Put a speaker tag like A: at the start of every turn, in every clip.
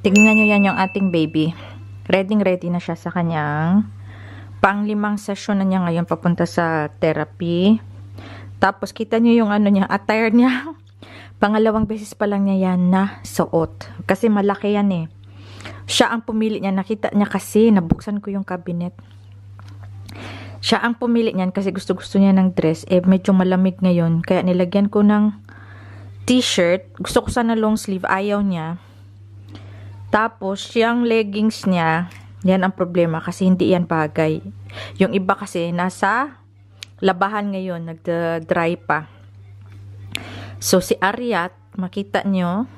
A: Tignan nyo yan yung ating baby. Ready na siya sa kanyang pang-5 session na niya ngayon papunta sa therapy. Tapos kita nyo yung ano niya, attire niya. Pangalawang beses pa lang niya yan na suot. Kasi malaki yan eh. Siya ang pumili niya. Nakita niya kasi, nabuksan ko yung cabinet. Siya ang pumili niyan kasi gusto niya ng dress. Eh, medyo malamig ngayon. Kaya nilagyan ko ng t-shirt. Gusto ko sana long sleeve. Ayaw niya. Tapos, yung leggings niya, yan ang problema kasi hindi yan bagay. Yung iba kasi, nasa labahan ngayon, nagda-dry pa. So, si Ariat, makita nyo,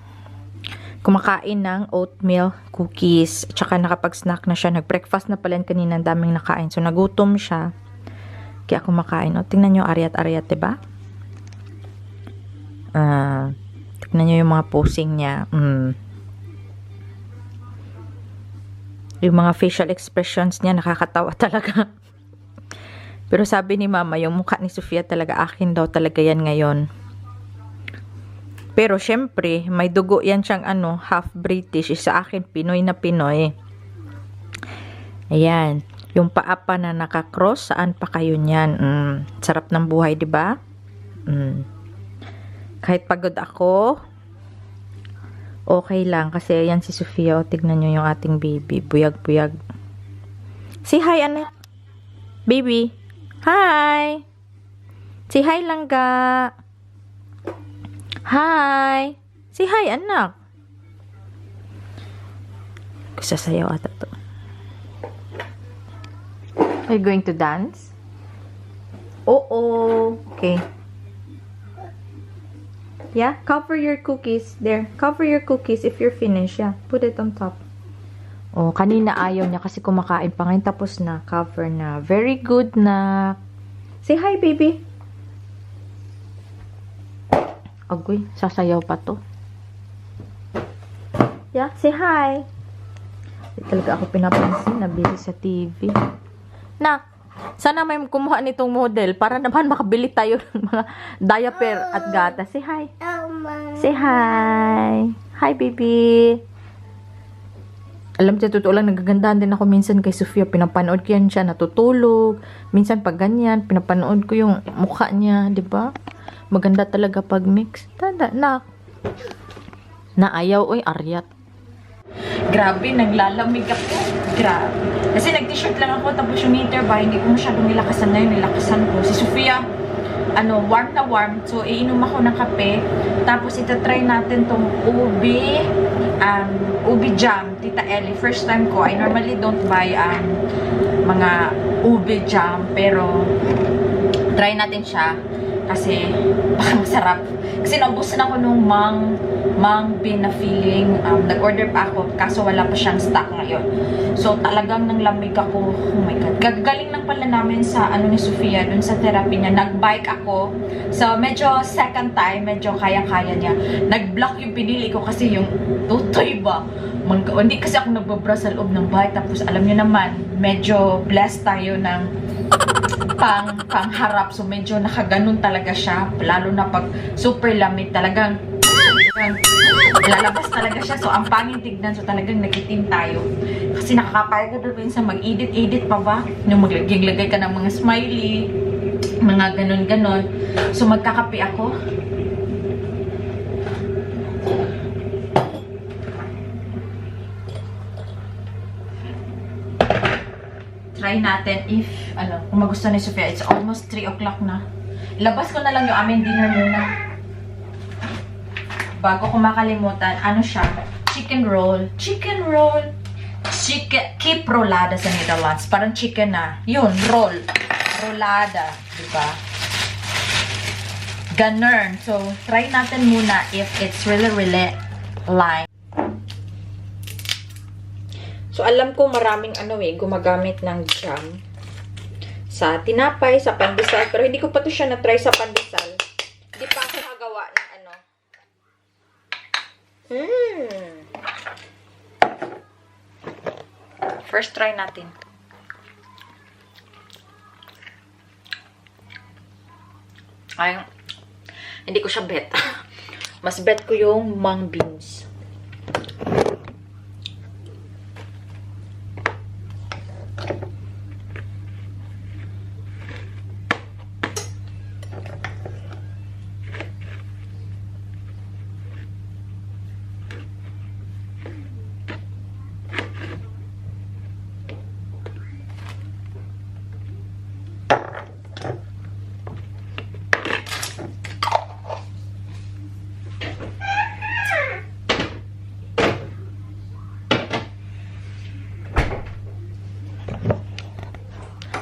A: kumakain ng oatmeal cookies. Tsaka nakapag-snack na siya. Nag-breakfast na pala kanina, ang daming nakain. So, nagutom siya. Kaya kumakain. O, tingnan nyo, Ariat, diba? Tingnan nyo yung mga posing niya. Yung mga facial expressions niya, nakakatawa talaga. Pero sabi ni Mama, yung mukha ni Sofia talaga, akin daw talaga yan ngayon. Pero syempre, may dugo yan siyang ano, half British. Sa akin, Pinoy na Pinoy. Ayan. Yung paa pa na nakakross, saan pa kayo niyan? Sarap ng buhay, di ba? Kahit pagod ako, okay lang. Kasi yan si Sofia. O, tignan nyo yung ating baby. Buyag-buyag. Say hi, anak. Baby. Hi. Say hi lang ga. Hi. Say hi, anak. Sasayaw ata to. Are you going to dance? Oo. Okay. Yeah, cover your cookies. There, cover your cookies if you're finished. Yeah, put it on top. Oh, kanina ayaw niya kasi kumakain pa ngayon. Tapos na, cover na. Very good na. Say hi, baby. Agoy, sasayaw pa to. Yeah, say hi. Hindi talaga ako pinapansin na busy sa TV. Nak, sana may kumuha nitong model para naman makabili tayo ng mga diaper at gata. Say hi. Say hi. Hi, baby. Alam siya, totoo lang, nagagandahan din ako minsan kay Sofia. Pinapanood ko yan siya, natutulog. Minsan pag ganyan, pinapanood ko yung mukha niya, di ba? Maganda talaga pag mix. Tanda, na. Naayaw, oy, Ariat. Grabe, naglalamig ako. Grabe. Kasi nag-t-shirt lang ako, tapos yung meter ba, hindi ko masyadong nilakasan na yun, nilakasan ko. Si Sofia, warm na warm. So, iinom ako ng kape. Tapos, itatry natin tong ubi jam, Tita Ellie. First time ko. I normally don't buy mga ubi jam. Pero, try natin siya. Kasi, baka masarap. Kasi, naubusan ako nung mang bean na feeling. Nag-order pa ako, kaso wala pa siyang stock ngayon. So, talagang nanglamig ako. Oh my God. Gagaling lang pala namin sa ano ni Sofia, dun sa therapy niya. Nag-bike ako. So, medyo second time, medyo kaya-kaya niya. Nag-block yung pinili ko kasi yung tutoy ba? Hindi kasi ako nagbabra sa loob ng bike. Tapos, alam niyo naman, medyo blessed tayo ng pangharap. So, medyo nakaganon talaga siya. Lalo na pag super lamig, talagang lalabas talaga siya. So, ang panging tignan. So, talagang nagitim tayo. Kasi nakakapayag ka doon sa mag-edit pa ba? Yung maglagay ka ng mga smiley, mga ganon-ganon. So, magkakape ako. Try natin if, kung magustuhan ni Sofia. It's almost 3 o'clock na. Labas ko na lang yung aming dinner muna. Bago ko makalimutan, ano siya? Chicken roll. Chicken roll. Keep rollada sa Netherlands. Parang chicken na. Yun, roll. Rollada. Diba? Ganun. So, try natin muna if it's really light. So, alam ko maraming gumagamit ng jam sa tinapay, sa pandesal. Pero hindi ko pa to siya na-try sa pandesal. Hindi pa ako nagawa ng First try natin. Ay, hindi ko siya bet. Mas bet ko yung mung beans.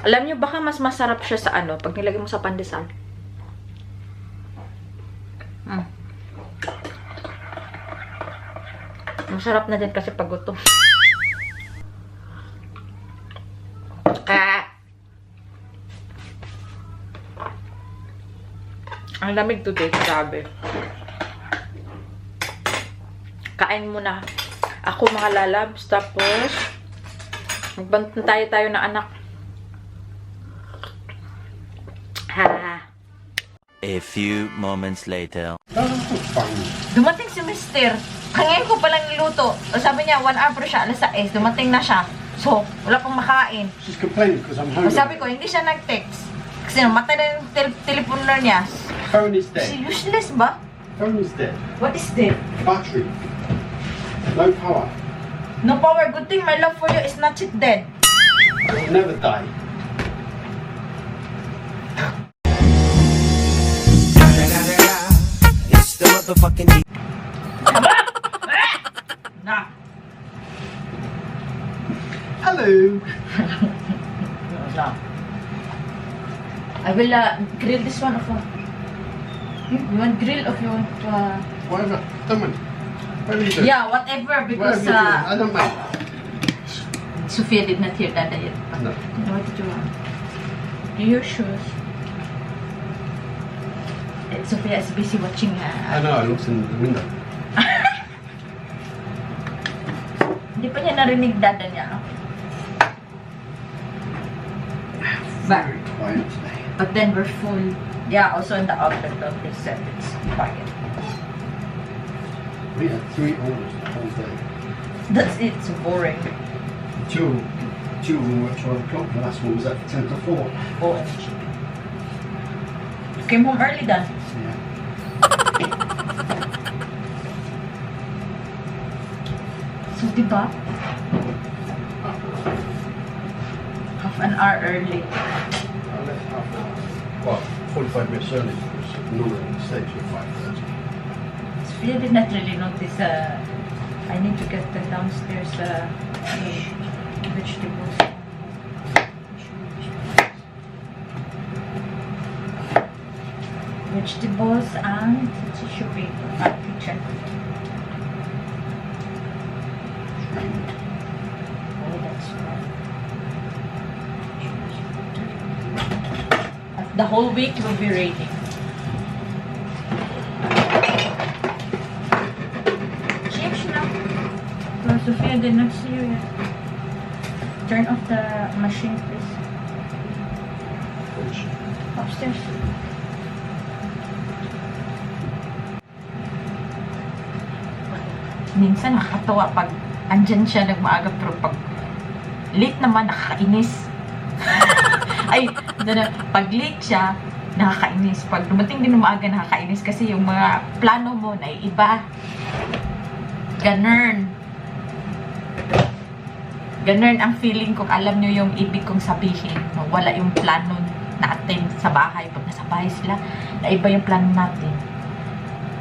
A: Alam nyo, baka mas masarap siya sa ano, pag nilagay mo sa pandesal. Masarap na din kasi pag gutom. Ang lamig today, grabe. Kain muna ako mga lalabs, tapos magbantay tayo ng anak. Ha.
B: A few moments later.
A: Dumating si Mister. Ngayon ko palang niluto. O sabi niya, 1 hour pero siya, alas 6. Dumating na siya. So, wala pang makain.
C: She's complaining because I'm hungry.
A: O sabi ko, hindi siya nag-text. Kasi namatay na yung telepono niya.
C: Phone is
A: Si
C: dead.
A: useless ba?
C: Phone is dead.
A: What is that?
C: Battery. No power.
A: No power. Good thing my love for you is not yet dead.
C: It'll never die.
B: It's the motherfucking
A: Na.
C: Hello.
A: No. I will grill this one of you want grill or you want
C: Whatever. Don't mind. Whatever you do.
A: yeah, whatever, because
C: Whatever you do. I don't mind.
A: Sophia did not hear that yet.
C: No.
A: What did you want? Your shoes. Sophia is busy watching
C: I know. I looked in the window.
A: hindi pa niya narinig dada niya. But,
C: Very quiet today.
A: but then we're full. Yeah, also in the outlet of they said it's quiet.
C: We had 3 orders the whole day.
A: That's it, so boring.
C: Two of them were at 12 o'clock. The last one was at 10 to 4.
A: OMG. You came home early then.
C: Yeah.
A: So, diba? Half an hour early.
C: I left half an hour. Well, 45 minutes early because normally on the stage at 5:30.
A: Sophia did not really notice. I need to get the downstairs vegetables. Vegetables and tissue paper at kitchen. Oh, that's right. The whole week will be raining. Change now. Well, Sophia did not see you yet. Turn off the machine, please. Upstairs. Minsan nakakatawa pag andyan siya nagmaaga, pero pag late naman nakakainis. Ay, pag late siya, nakakainis. Pag dumating din ng maaga, nakakainis kasi yung mga plano mo na iba. Ganun. Ganun ang feeling kung alam nyo yung ibig kong sabihin. No? Wala yung plano natin sa bahay. Pag nasa bahay sila, na iba yung plano natin.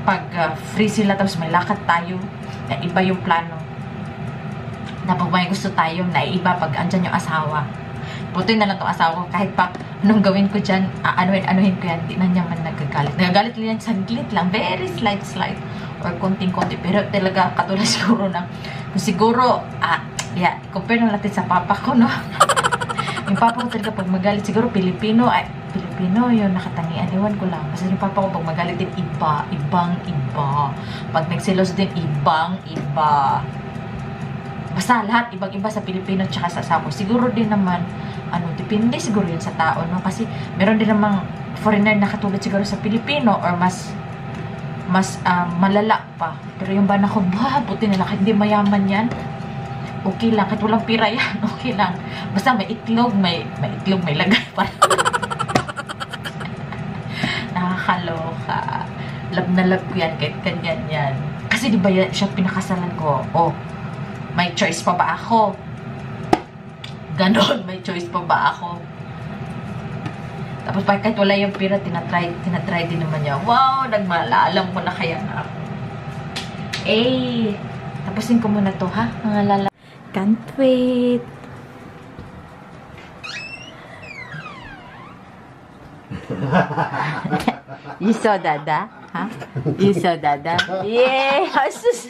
A: Pag free sila, tapos may lakad tayo, na iba yung plano. Na pag may gusto tayo, na iba pag andyan yung asawa. Buti na lang itong asawa ko, kahit pa anong gawin ko dyan, anuhin ko yan, di na niya man nagagalit. Nagagalit lang yan, saglit lang, very slight, or konting-konti. Pero talaga, katulad siguro na, siguro, yeah, compare na natin sa papa ko, no? Yung papa ko talaga, pag magalit, siguro Pilipino, yung nakatangian, ewan ko lang. Kasi yung papa ko, pag magalit din, ibang iba. Pag nagselos din, ibang iba. Basta lahat, ibang-iba sa Pilipino tsaka sa asawa. Siguro din naman, depende siguro yun sa tao, no? Kasi meron din namang foreigner na katulad siguro sa Pilipino or mas malala pa. Pero yung bana ko, buti na lang, hindi mayaman yan. Okay lang, kahit walang pira yan, okay lang. Basta may itlog, may lagay pa. Nakakaloka. Love na love ko yan, kahit kanyan yan. Kasi di ba siya pinakasalan ko? Oh, may choice pa ba ako? Ganon, may choice pa ba ako? Tapos kahit wala yung pira, tinatry din naman niya. Wow, nagmalaalam ko na kaya na ako. Tapusin ko muna to, ha? Mga lala. Can't wait. You saw Dada? Huh? You saw Dada? Yeah! Asus!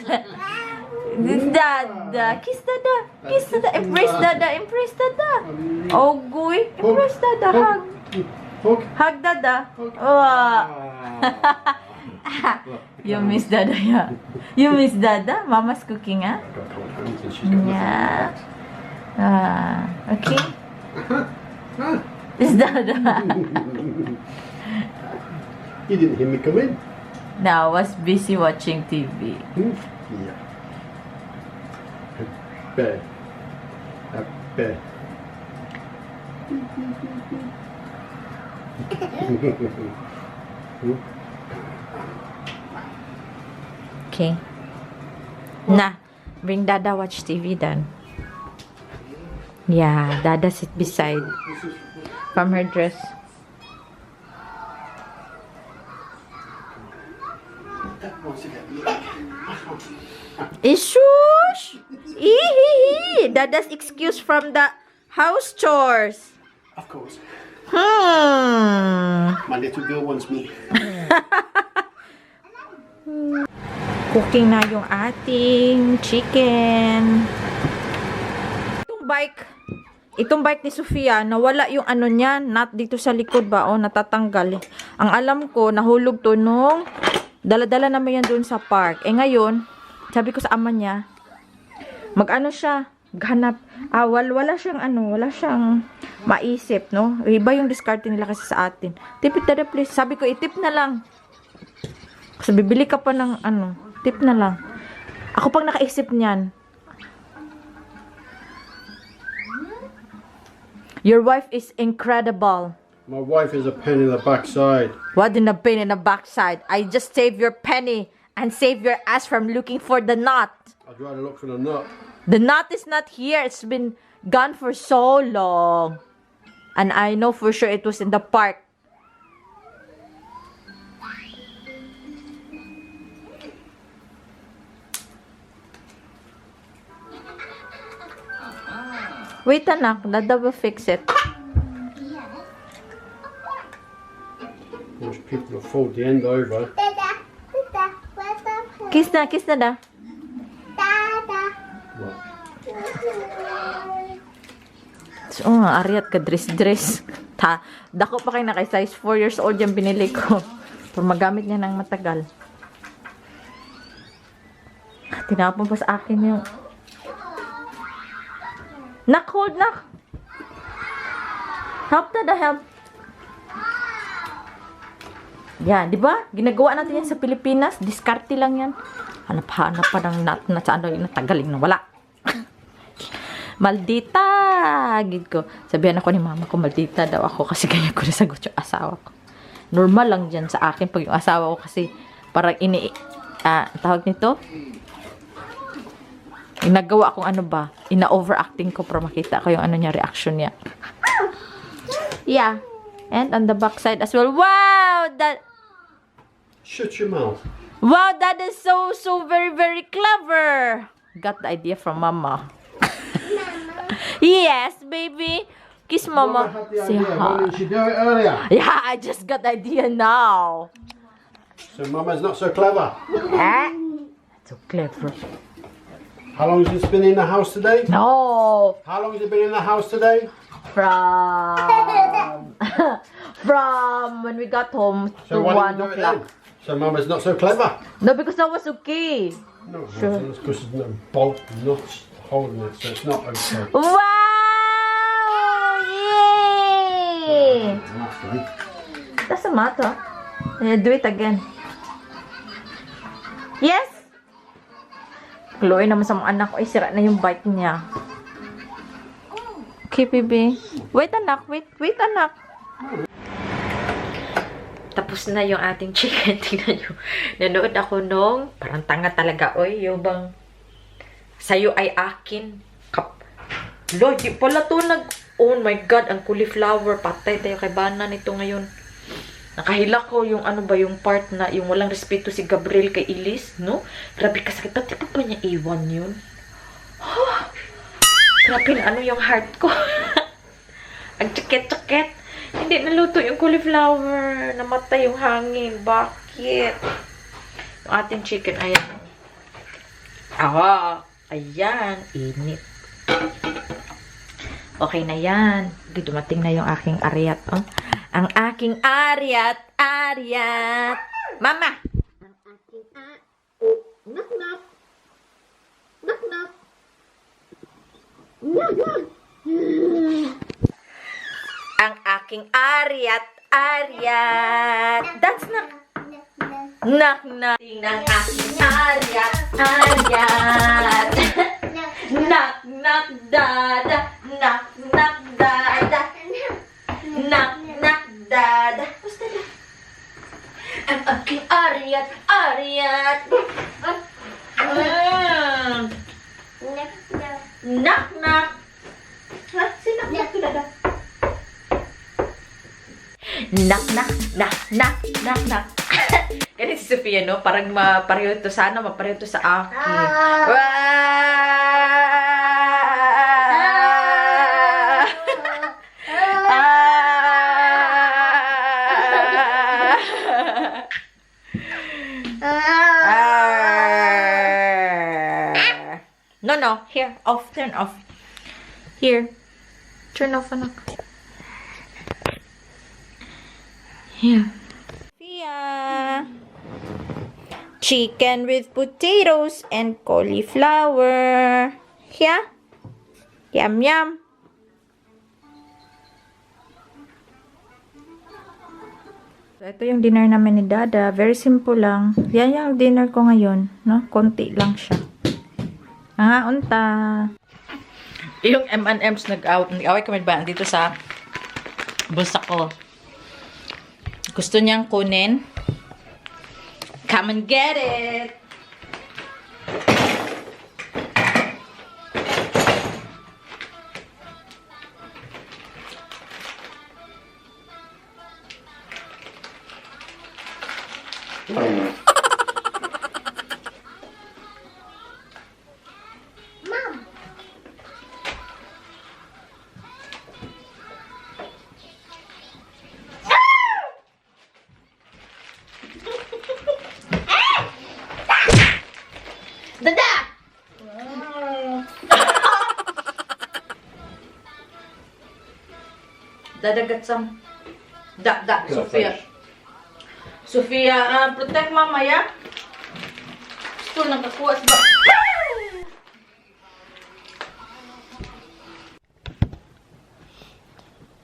A: Dada! Kiss Dada! Kiss Dada! Embrace Dada! Embrace Dada! Oh, goy! Embrace Dada! Hug!
C: Hug.
A: Hug Dada! Wow! You miss Dada, yeah. You miss Dada? Mama's cooking, ah?
C: Got cold hands and she's got
A: Yeah. Okay. It's Dada.
C: You didn't hear me come in.
A: Now, I was busy watching TV.
C: Yeah. Bear. A bear.
A: Okay. Nah, bring Dada watch TV then. Yeah, Dada sit beside from her dress. Ishush! Eehee! Dada's excuse from the house chores.
C: Of course.
A: Hmm.
C: My little girl wants me.
A: Cooking na yung ating chicken. Itong bike ni Sofia, nawala yung ano niya, nut dito sa likod ba, o natatanggal. Ang alam ko, nahulog to nung dala-dala naman yan doon sa park. Eh ngayon, sabi ko sa ama niya, mag-ano siya, ganap, wala siyang maisip, no? Iba yung discard nila kasi sa atin. Tip it Dada, please. Sabi ko, itip na lang. Kasi bibili ka pa ng tip na lang. Ako pang nakaisip niyan. Your wife is incredible.
C: My wife is a pain in the backside.
A: What in the pain in the backside? I just save your penny and save your ass from looking for the knot.
C: I'd rather look for the nut.
A: The knot is not here. It's been gone for so long. And I know for sure it was in the park. Wait, anak. Dada will fix it.
C: Most people will fold the end over.
A: Kiss na, da.
C: What?
A: So, ariat ka dress. Dako pa kayo na kay size 4 years old yung binili ko. Para magamit niya ng matagal. Tinapon pa sa akin yung... Nak, hold, nak. Help na, help. Yan, di ba? Ginagawa natin yan sa Pilipinas. Diskarte lang yan. Hanap-hanap pa ng nut na sa yung natagaling na wala. Maldita! Gid ko. Sabihan ako ni mama ko, maldita daw ako kasi kaya ko nasagot yung asawa ko. Normal lang dyan sa akin pag yung asawa ko kasi parang tawag nito? Nagawa akong ina-overacting ko para makita ko yung niya, reaction niya. Yeah. And on the back side as well. Wow!
C: Shut your mouth.
A: Wow, that is so very, very clever. Got the idea from mama. Yes, baby. Kiss mama.
C: Mama had the
A: Say
C: idea. Why
A: hi.
C: didn't she do it earlier?
A: Yeah, I just got the idea now.
C: So Mama's not so clever.
A: So clever.
C: How long has it been in the house today?
A: No.
C: How long has it been in the house today?
A: From when we got home to
C: So why
A: 1
C: didn't you do it
A: o'clock.
C: then? So Mama's not so clever.
A: No, because that was okay.
C: No,
A: Sure.
C: it's because there's no bolt nuts holding it, so it's not okay.
A: Wow! Yay!
C: That's right.
A: Doesn't matter. Do it again. Yes! Chloe naman sa mga anak ko, ay sira na yung bike niya. Okay, baby. Wait, anak. Wait, anak. Tapos na yung ating chicken. Tingnan nyo. Nanood ako nung, parang tanga talaga, oy. Yung bang, sa'yo ay akin. Lord, di pala to oh my God, ang cauliflower. Patay tayo kay Bana nito ngayon. Nakahila ko yung yung part na, yung walang respeto si Gabriel kay Elise, no? Grabe kasakit. Pati pa niya iwan yun? Grabe na yung heart ko. Ang tsaket-tsaket. Hindi naluto yung cauliflower. Namatay yung hangin. Bakit? Yung ating chicken, ayan. Ayan. Init. Okay na yan. Dumating na yung aking aryat. Oh. Ang aking aryat. Mama! Ang aking knock knock. Knock knock. Knock knock. Ang aking aryat. That's not. Knock knock. Ng aking aryat. Knock knock dada. Knock knock dada. Knock knock dada. Basta na. Ang aking aryat. Knock knock. Ha? Sinak knock to dada. Knock. Ganun si Sophia, no? Parang mapareho to sana, mapareho to sa akin. No. Here. Turn off. Here. Turn off, anak. Here. Sophia. Chicken with potatoes and cauliflower. Here. Yum, yum. So, ito yung dinner namin ni Dada. Very simple lang. Yan yung dinner ko ngayon. No? Konti lang siya. Unta. Yung M&M's nag-away kami ba dito sa bulsa ko. Gusto niyang kunin. Come and get it! Dada! Dadagat sam. Sophia. Sophia, protect mama, ya? Gusto lang kakuha ba?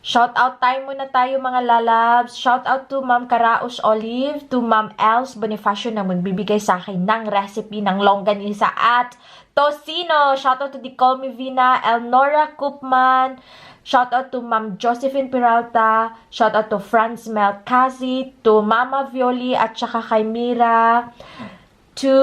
A: Shout out time muna tayo mga lalabs. Shout out to Ma'am Karaos Olive, to Ma'am Els Bonifacio na magbibigay sa akin ng recipe ng longganisa at tocino. Shout out to Nicole Mivina, Elnora Koopman. Shout out to Ma'am Josephine Peralta. Shout out to Franz Melkazi, to Mama Violi at saka kay Mira. To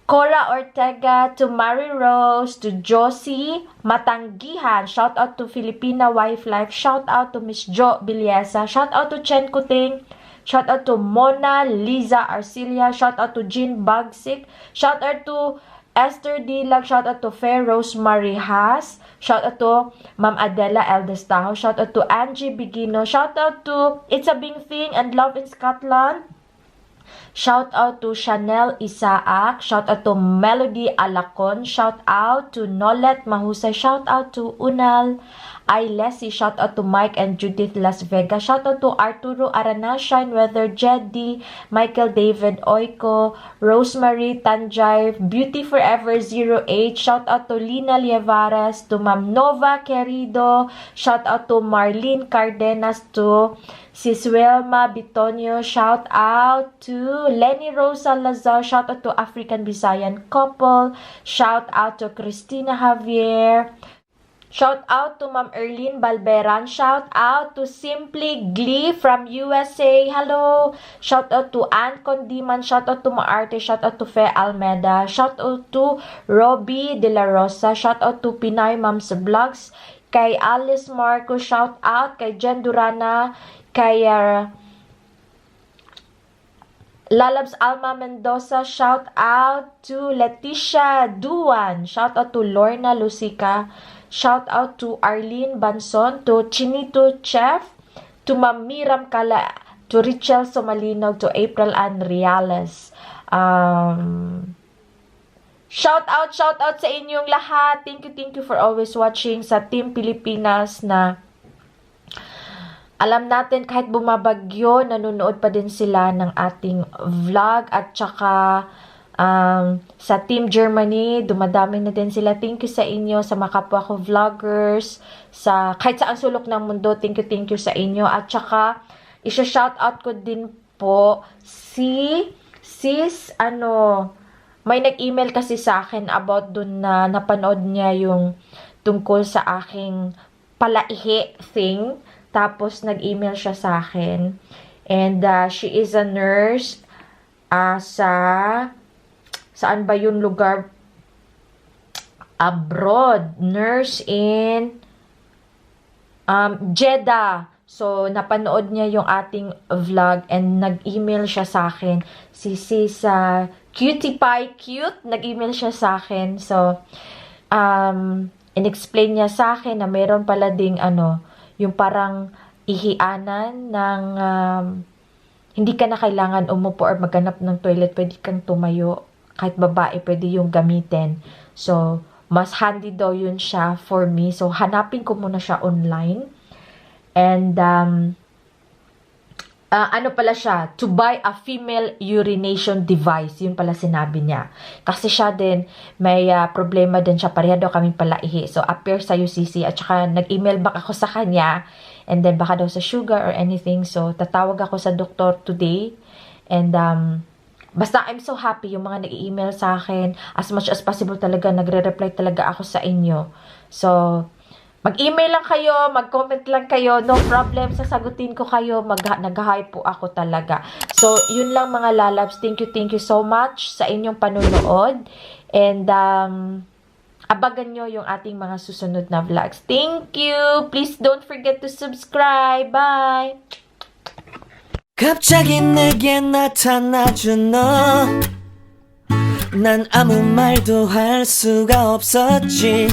A: Cora Ortega, to Mary Rose, to Josie Matanggihan. Shout out to Filipina Wife Life. Shout out to Miss Jo Biliesa. Shout out to Chen Kuting. Shout out to Mona Liza Arcilia. Shout out to Jean Bagsik. Shout out to Esther Dilag. Shout out to Fair Rosemary Haas. Shout out to Ma'am Adela Eldestajo. Shout out to Angie Bigino. Shout out to It's a Bing Thing and Love in Scotland. Shout out to Chanel Isaac. Shout out to Melody Alacon. Shout out to Nolet Mahusay. Shout out to Unal Ailesi. Shout out to Mike and Judith Las Vegas. Shout out to Arturo Arana, Shine Weather, Jeddy, Michael David Oiko, Rosemary Tanjay, Beauty Forever 08. Shout out to Lina Lievares, to Ma'am Nova Querido. Shout out to Marlene Cardenas, to Sis Wilma Bitonio. Shout out to Lenny Rosa Lazar. Shout out to African Visayan couple. Shout out to Christina Javier. Shout out to Ma'am Erlene Balberan. Shout out to Simply Glee from USA. Hello. Shout out to Ann Condiman. Shout out to Maarte. Shout out to Fe Almeda. Shout out to Robbie De La Rosa. Shout out to Pinay Moms Vlogs. Kay Alice Marco. Shout out kay Jen Durana. Kay Lalabs Alma Mendoza. Shout out to Leticia Duan. Shout out to Lorna Lucica. Shout out to Arlene Banson, to Chinito Chef. to Mamiram Kala, to Richel Somalinog, to April Ann Reales. Shout out sa inyong lahat. Thank you for always watching. Sa Team Pilipinas na alam natin kahit bumabagyo, nanonood pa din sila ng ating vlog. At saka sa Team Germany, dumadami na din sila. Thank you sa inyo, sa mga kapwa ko vloggers, sa kahit saan sulok ng mundo. Thank you sa inyo. At saka isa-shout out ko din po si sis, may nag-email kasi sa akin about dun na napanood niya yung tungkol sa aking palaihi thing. Tapos nag-email siya sa akin. And she is a nurse saan ba yung lugar? Abroad. Nurse in Jeddah. So, napanood niya yung ating vlog and nag-email siya sa akin. Si Cutie Pie Cute, nag-email siya sa akin. So, in-explain niya sa akin na meron pala ding yung parang ihianan ng hindi ka na kailangan umupo or maghanap ng toilet, pwede kang tumayo. Kahit babae, pwede yung gamitin. So, mas handy daw yun siya for me. So, hanapin ko muna siya online. And, pala siya, to buy a female urination device. Yun pala sinabi niya. Kasi siya din, may problema din siya. Pareha daw kaming palaihi. So, appear sa UCC. At saka, nag-email back ako sa kanya. And then, baka daw sa sugar or anything. So, tatawag ako sa doktor today. And, basta I'm so happy yung mga nag-email sa akin. As much as possible talaga, nagre-reply talaga ako sa inyo. So, mag-email lang kayo, mag-comment lang kayo, no problem, sasagutin ko kayo, nag-hi po ako talaga. So, yun lang mga lalabs. Thank you so much sa inyong panunood. And, abagan nyo yung ating mga susunod na vlogs. Thank you! Please don't forget to subscribe. Bye!
D: 갑자기 내게 나타나준 너 난 아무 말도 할 수가 없었지